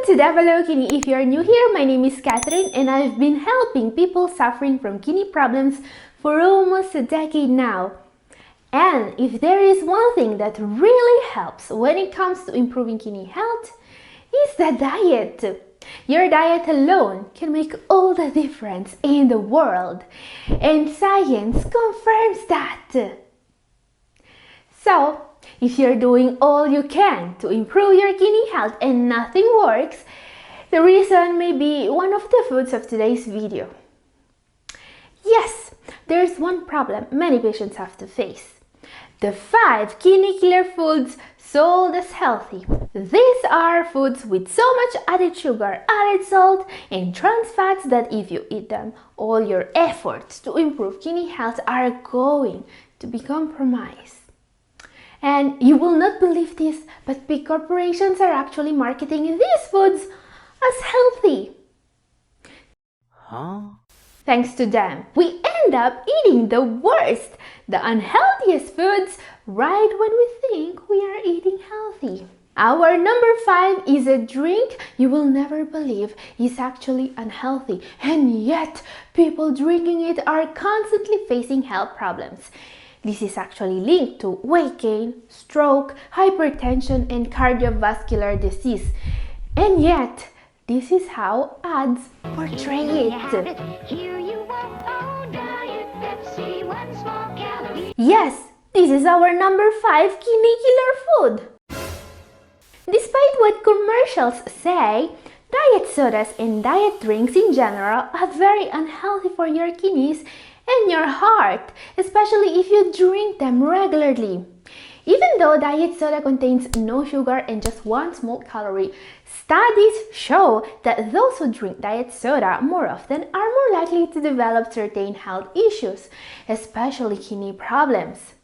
to Develop Kidney. If you are new here, my name is Catherine and I've been helping people suffering from kidney problems for almost a decade now. And if there is one thing that really helps when it comes to improving kidney health, is the diet. Your diet alone can make all the difference in the world, and science confirms that. So, if you're doing all you can to improve your kidney health and nothing works, the reason may be one of the foods of today's video. Yes, there's one problem many patients have to face. The 5 kidney killer foods sold as healthy. These are foods with so much added sugar, added salt, and trans fats that if you eat them, all your efforts to improve kidney health are going to be compromised. And you will not believe this, but big corporations are actually marketing these foods as healthy. Thanks to them, we end up eating the worst, the unhealthiest foods right when we think we are eating healthy. Our number 5 is a drink you will never believe is actually unhealthy, and yet people drinking it are constantly facing health problems. This is actually linked to weight gain, stroke, hypertension, and cardiovascular disease. And yet, this is how ads portray it. Yes, this is our number 5 kidney killer food. Despite what commercials say, diet sodas and diet drinks in general are very unhealthy for your kidneys and your heart, especially if you drink them regularly. Even though diet soda contains no sugar and just 1 small calorie, studies show that those who drink diet soda more often are more likely to develop certain health issues, especially kidney problems.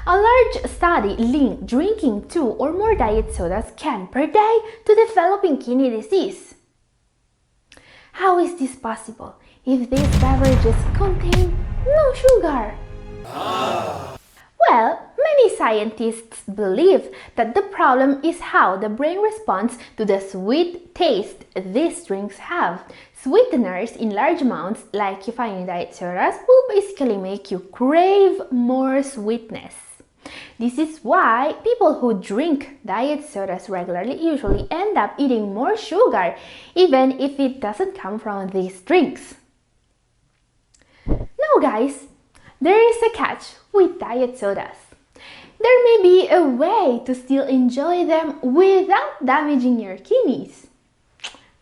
A large study linked drinking 2 or more diet sodas cans per day to developing kidney disease. How is this possible if these beverages contain no sugar? Well, many scientists believe that the problem is how the brain responds to the sweet taste these drinks have. Sweeteners in large amounts, like you find in diet sodas, will basically make you crave more sweetness. This is why people who drink diet sodas regularly usually end up eating more sugar, even if it doesn't come from these drinks. Now guys, there is a catch with diet sodas. There may be a way to still enjoy them without damaging your kidneys.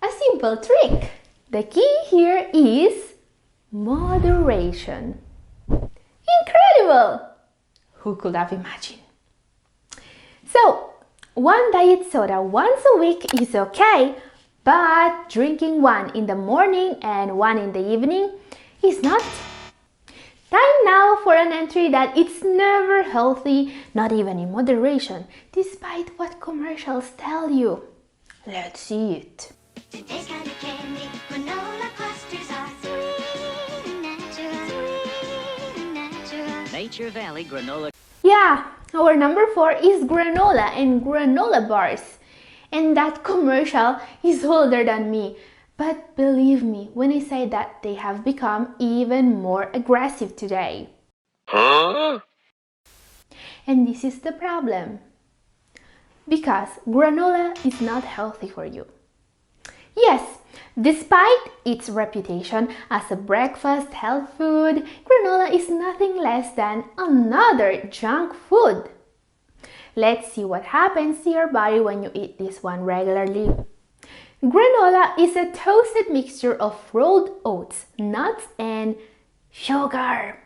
A simple trick. The key here is moderation. Incredible! Who could have imagined? So, 1 diet soda once a week is okay, but drinking 1 in the morning and 1 in the evening is not. Time now for an entry that it's never healthy, not even in moderation, despite what commercials tell you. Let's see it. Today's kind of candy, granola clusters are sweet and natural. Nature Valley granola. Yeah, our number 4 is granola and granola bars. And that commercial is older than me. But believe me when I say that they have become even more aggressive today. And this is the problem. Because granola is not healthy for you. Yes, despite its reputation as a breakfast health food, granola is nothing less than another junk food. Let's see what happens to your body when you eat this one regularly. Granola is a toasted mixture of rolled oats, nuts, and sugar.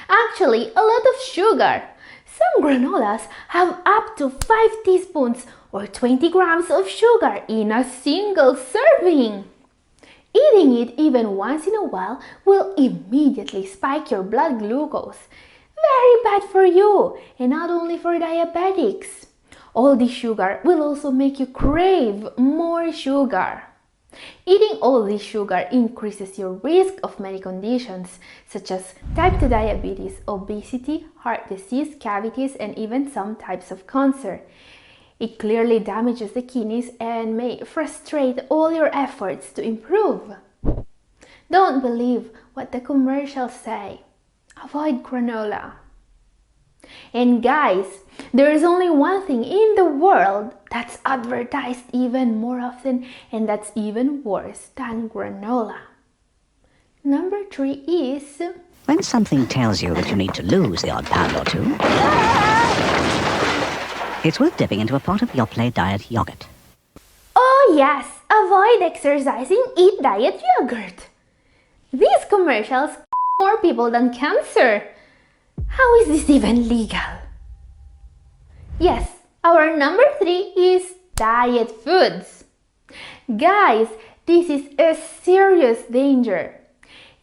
Actually, a lot of sugar. Some granolas have up to 5 teaspoons or 20 grams of sugar in a single serving. Eating it even once in a while will immediately spike your blood glucose. Very bad for you, and not only for diabetics. All this sugar will also make you crave more sugar. Eating all this sugar increases your risk of many conditions such as type 2 diabetes, obesity, heart disease, cavities, and even some types of cancer. It clearly damages the kidneys and may frustrate all your efforts to improve. Don't believe what the commercials say. Avoid granola. And guys, there is only one thing in the world that's advertised even more often and that's even worse than granola. Number 3 is... When something tells you that you need to lose the odd pound or two, it's worth dipping into a pot of Yoplait diet yogurt. Oh yes, avoid exercising, eat diet yogurt. These commercials more people than cancer. How is this even legal? Yes, our number 3 is diet foods. Guys, this is a serious danger.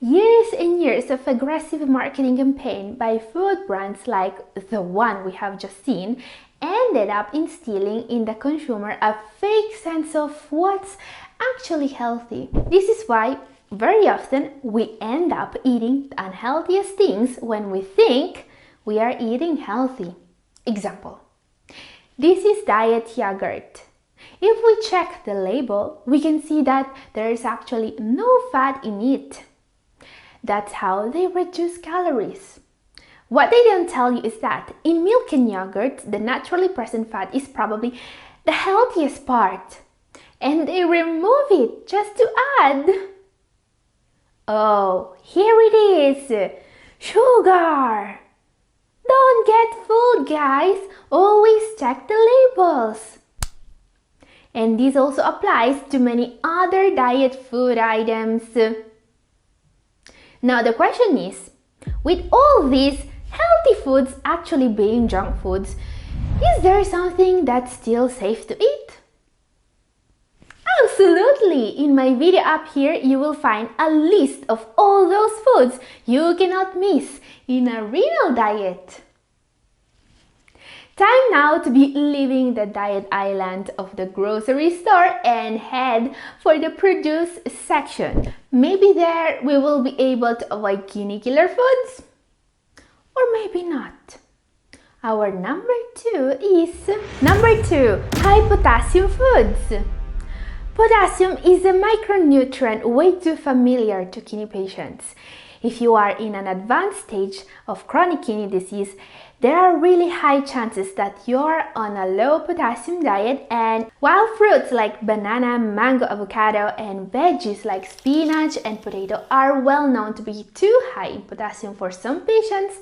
Years and years of aggressive marketing campaign by food brands like the one we have just seen ended up instilling in the consumer a fake sense of what's actually healthy. This is why very often we end up eating the unhealthiest things when we think we are eating healthy. Example, this is diet yogurt. If we check the label, we can see that there is actually no fat in it. That's how they reduce calories. What they don't tell you is that in milk and yogurt, the naturally present fat is probably the healthiest part. And they remove it just to add. Oh, here it is. Sugar. Don't get fooled, guys. Always check the labels. And this also applies to many other diet food items. Now the question is, with all these healthy foods actually being junk foods, is there something that's still safe to eat? Absolutely! In my video up here, you will find a list of all those foods you cannot miss in a renal diet. Time now to be leaving the diet island of the grocery store and head for the produce section. Maybe there we will be able to avoid kidney killer foods, or maybe not. Our number 2 is high potassium foods. Potassium is a micronutrient way too familiar to kidney patients. If you are in an advanced stage of chronic kidney disease, there are really high chances that you're on a low potassium diet, and while fruits like banana, mango, avocado, and veggies like spinach and potato are well known to be too high in potassium for some patients,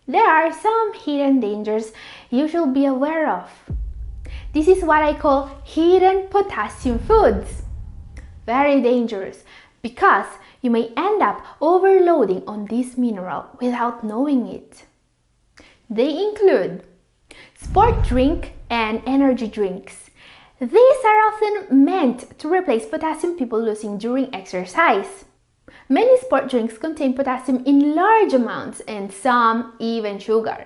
there are some hidden dangers you should be aware of. This is what I call hidden potassium foods. Very dangerous because you may end up overloading on this mineral without knowing it. They include sport drink and energy drinks. These are often meant to replace potassium people losing during exercise. Many sport drinks contain potassium in large amounts and some even sugar.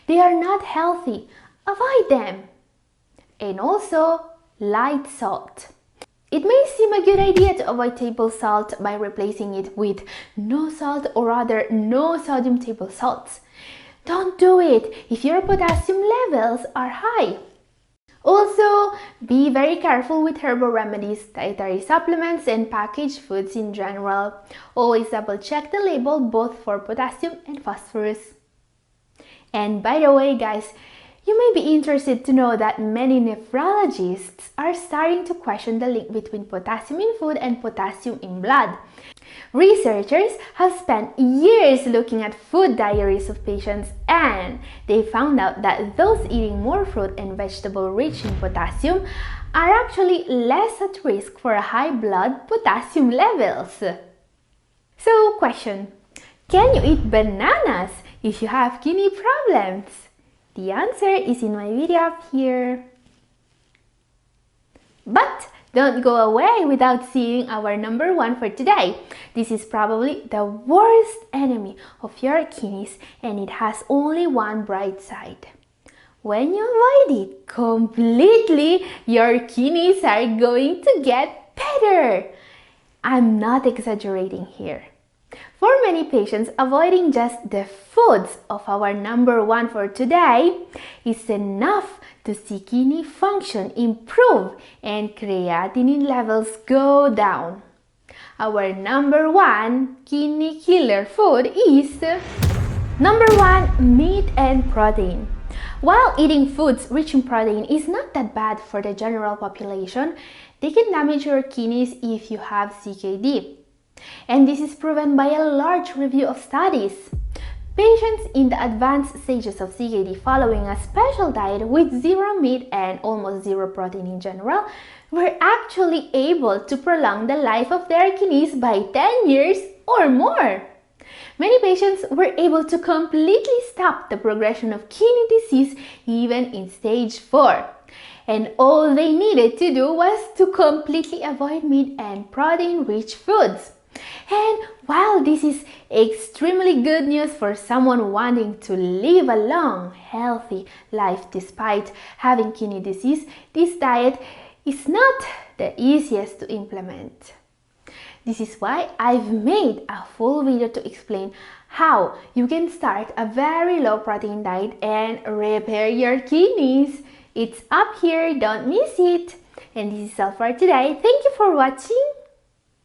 They are not healthy. Avoid them. And also light salt. It may seem a good idea to avoid table salt by replacing it with no salt or rather no sodium table salts. Don't do it if your potassium levels are high. Also, be very careful with herbal remedies, dietary supplements, and packaged foods in general. Always double check the label both for potassium and phosphorus. And by the way, guys, you may be interested to know that many nephrologists are starting to question the link between potassium in food and potassium in blood. Researchers have spent years looking at food diaries of patients, and they found out that those eating more fruit and vegetable rich in potassium are actually less at risk for high blood potassium levels. So, question: can you eat bananas if you have kidney problems? The answer is in my video up here. But don't go away without seeing our number 1 for today. This is probably the worst enemy of your kidneys, and it has only one bright side. When you avoid it completely, your kidneys are going to get better. I'm not exaggerating here. For many patients, avoiding just the foods of our number one for today is enough to see kidney function improve and creatinine levels go down. Our number one kidney killer food is number one, meat and protein. While eating foods rich in protein is not that bad for the general population, they can damage your kidneys if you have CKD. And this is proven by a large review of studies. Patients in the advanced stages of CKD following a special diet with zero meat and almost zero protein in general were actually able to prolong the life of their kidneys by 10 years or more. Many patients were able to completely stop the progression of kidney disease even in stage 4. And all they needed to do was to completely avoid meat and protein-rich foods. And while this is extremely good news for someone wanting to live a long, healthy life despite having kidney disease, this diet is not the easiest to implement. This is why I've made a full video to explain how you can start a very low protein diet and repair your kidneys. It's up here, don't miss it. And this is all for today. Thank you for watching.